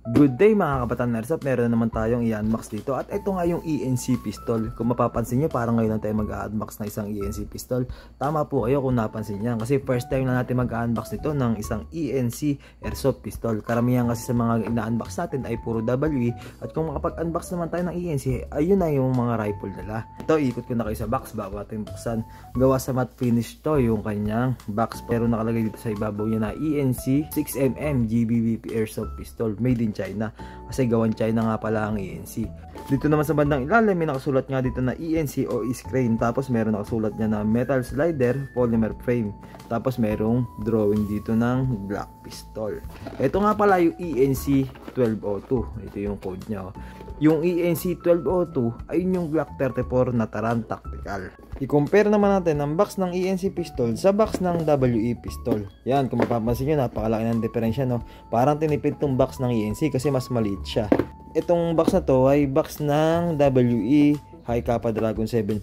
Good day mga kabataan Airsoft, meron na naman tayong i-unbox dito at ito nga yung ENC pistol. Kung mapapansin nyo, parang ngayon lang tayo mag-unbox ng isang ENC pistol. Tama po kayo kung napansin nyo kasi first time na natin mag-unbox nito ng isang ENC Airsoft pistol. Karamihan kasi sa mga ina-unbox natin ay puro WE at kung makapag-unbox naman tayo ng ENC, ayun na yung mga rifle nila. Ito, ikot ko na kayo sa box bago natin buksan. Gawa sa matte finish to yung kanyang box, pero nakalagay dito sa ibabaw niya na ENC 6mm GBBP Airsoft pistol made in China, kasi gawan China nga pala ang ENC. Dito naman sa bandang ilalim may nakasulat nga dito na ENC o Is-Crane, tapos meron nakasulat niya na metal slider polymer frame, tapos merong drawing dito ng black pistol. Ito nga pala yung ENC 1202, ito yung code niya. Yung ENC 1202 ay yung Glock 34 na Taran Tactical. I-compare naman natin ang box ng ENC pistol sa box ng WE pistol. Yan, kung mapapansin nyo, napakalaki ng diferensya, no? Parang tinipid tong box ng ENC kasi mas maliit siya. Itong box na to ay box ng WE High Kappa Dragon 7.0.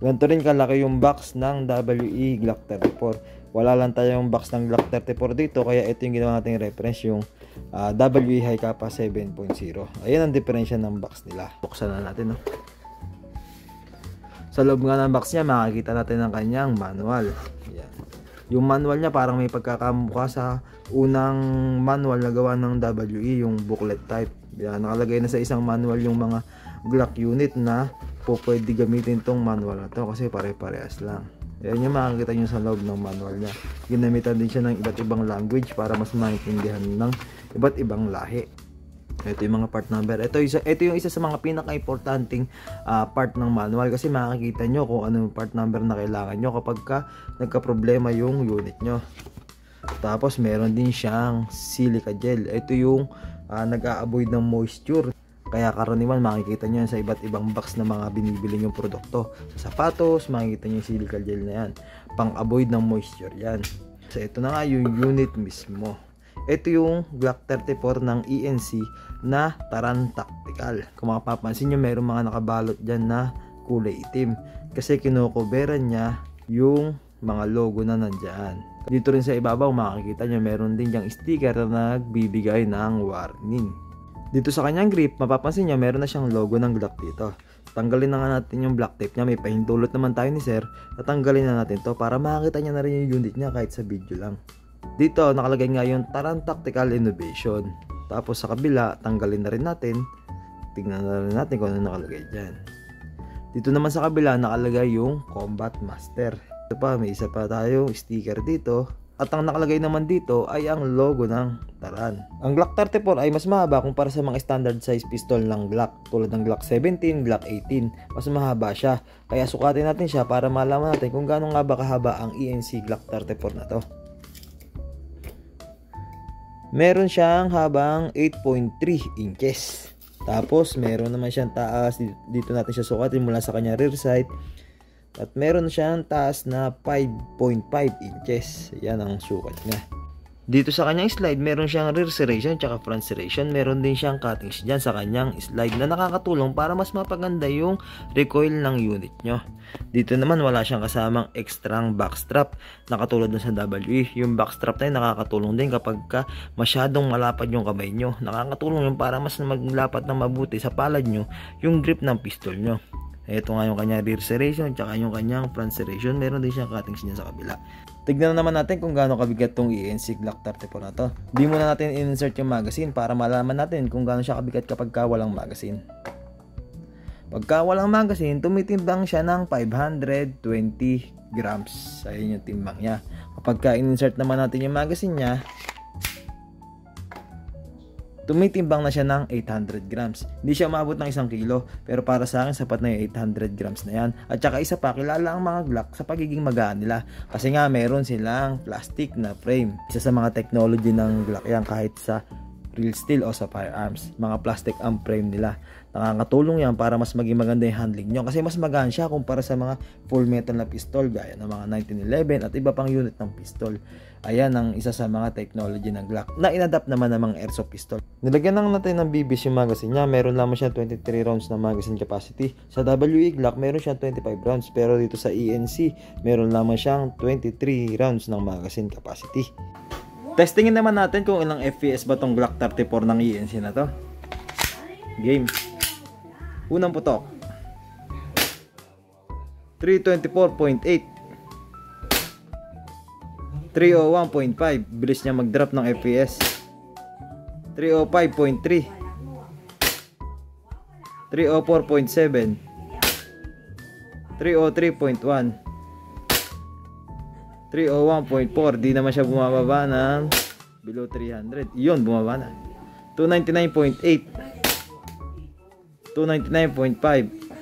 Ganito rin kalaki yung box ng WE Glock 34. Wala lang tayong box ng Glock 34 dito, kaya ito yung ginawa nating reference, yung WE High Kappa 7.0. Ayan ang diferensya ng box nila. Buksan na natin, no? Sa loob nga ng box niya, makikita natin ang kanyang manual. Ayan. Yung manual niya parang may pagkakamukha sa unang manual na gawa ng WE, yung booklet type. Ayan, nakalagay na sa isang manual yung mga Glock unit na po pwede gamitin tong manual na to kasi pare-parehas lang. Ayan yung makikita nyo sa loob ng manual niya. Ginamitan din siya ng iba't ibang language para mas maintindihan ng iba't ibang lahi. Ito yung mga part number. Ito yung isa sa mga pinaka-importanting part ng manual kasi makikita nyo kung ano yung part number na kailangan nyo kapag nagka-problema yung unit nyo. Tapos meron din siyang silica gel. Ito yung nag-a-avoid ng moisture. Kaya karaniwan makikita nyo yan sa iba't ibang box na mga binibili nyong produkto. Sa sapatos, makikita nyo yung silica gel na yan. Pang-avoid ng moisture yan. So ito na nga yung unit mismo. Ito yung Glock 34 ng ENC na Taran Tactical. Kung mapapansin nyo, mayroong mga nakabalot dyan na kulay itim kasi kinukuberan niya yung mga logo na nandyan. Dito rin sa ibabaw makikita nyo meron din yung sticker na nagbibigay ng warning. Dito sa kanyang grip, mapapansin nyo meron na siyang logo ng Glock dito. Tanggalin na nga natin yung black tape niya. May pahintulot naman tayo ni sir. Tatanggalin na natin to para makita niya na rin yung unit niya kahit sa video lang. Dito nakalagay nga yung Taran Tactical Innovation. Tapos sa kabila, tanggalin na rin natin. Tingnan na rin natin kung ano nakalagay dyan. Dito naman sa kabila nakalagay yung Combat Master. Ito pa, may isa pa tayo sticker dito. At ang nakalagay naman dito ay ang logo ng Taran. Ang Glock 34 ay mas mahaba kumpara sa mga standard size pistol ng Glock. Tulad ng Glock 17, Glock 18. Mas mahaba siya. Kaya sukatin natin siya para malaman natin kung gaano nga ba kahaba ang ENC Glock 34 na to. Meron siyang habang 8.3 inches. Tapos meron naman siyang taas. Dito natin siya sukatin mula sa kanya rear sight. At meron siyang taas na 5.5 inches. Yan ang sukat niya. Dito sa kanyang slide, meron siyang rear serration at front serration. Meron din siyang cuttings dyan sa kanyang slide na nakakatulong para mas mapaganda yung recoil ng unit nyo. Dito naman wala siyang kasamang extrang backstrap na katulad na sa WE. Yung backstrap na yun nakakatulong din kapag masyadong malapad yung kamay nyo. Nakakatulong yun para mas maglapat ng mabuti sa palad nyo yung grip ng pistol nyo. Ito nga yung kanyang rear serration at yung kanyang front serration. Meron din siyang cuttings niya sa kabila. Tignan na naman natin kung gaano kabigat tong ENC Glock 34 na to. Di muna natin insert yung magazine para malaman natin kung gaano siya kabigat kapag walang magazine. Pagka walang magazine, tumitimbang siya ng 520 grams. Ayun yung timbang niya. Kapag in-insert naman natin yung magazine niya, tumitimbang na siya ng 800 grams. Hindi siya umabot ng 1 kilo. Pero para sa akin, sapat na yung 800 grams na yan. At saka isa pa, kilala ang mga Glock sa pagiging magaan nila. Kasi nga, meron silang plastic na frame. Isa sa mga technology ng Glock yan kahit sa real steel o sa firearms. Mga plastic ang frame nila. Nakakatulong yan para mas maging maganda yung handling nyo. Kasi mas magaan siya kumpara sa mga full metal na pistol gaya ng mga 1911 at iba pang unit ng pistol. Ayan ang isa sa mga technology ng Glock na inadapt naman ng mga airsoft pistol. Nilagyan lang natin ng BBs yung magazine niya. Meron lamang siya 23 rounds na magazine capacity. Sa WE Glock meron siya 25 rounds. Pero dito sa ENC meron lamang siyang 23 rounds ng magazine capacity. Testingin naman natin kung ilang FPS ba tong Glock 34 ng ENC na to. Game. Unang putok. 324.8. 301.5. Bilis niya mag-drop ng FPS. 305.3. 304.7. 303.1. 301.4. Di naman siya bumababa ng below 300. Yun, bumaba na. 299.8. 299.5.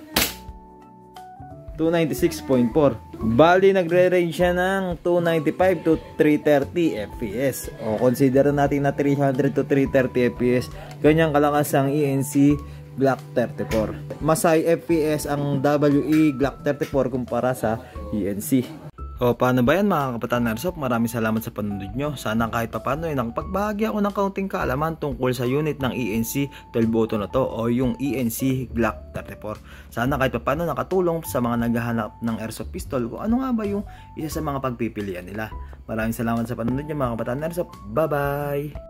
296.4. Bali, nagre-range siya ng 295 to 330 FPS. O, consider natin na 300 to 330 FPS. Ganyang kalakas ang ENC Glock 34. Mas high FPS ang WE Glock 34 kumpara sa ENC. O, paano ba yan mga kabataan Airsoft? Maraming salamat sa panunod nyo. Sana kahit papano ay nakapagbahagi ako ng kaunting kaalaman tungkol sa unit ng ENC 12 auto na to o yung ENC Glock 34. Sana kahit papano nakatulong sa mga naghahanap ng Airsoft pistol kung ano nga ba yung isa sa mga pagpipilian nila. Maraming salamat sa panunod nyo mga kabataan Airsoft. Bye bye!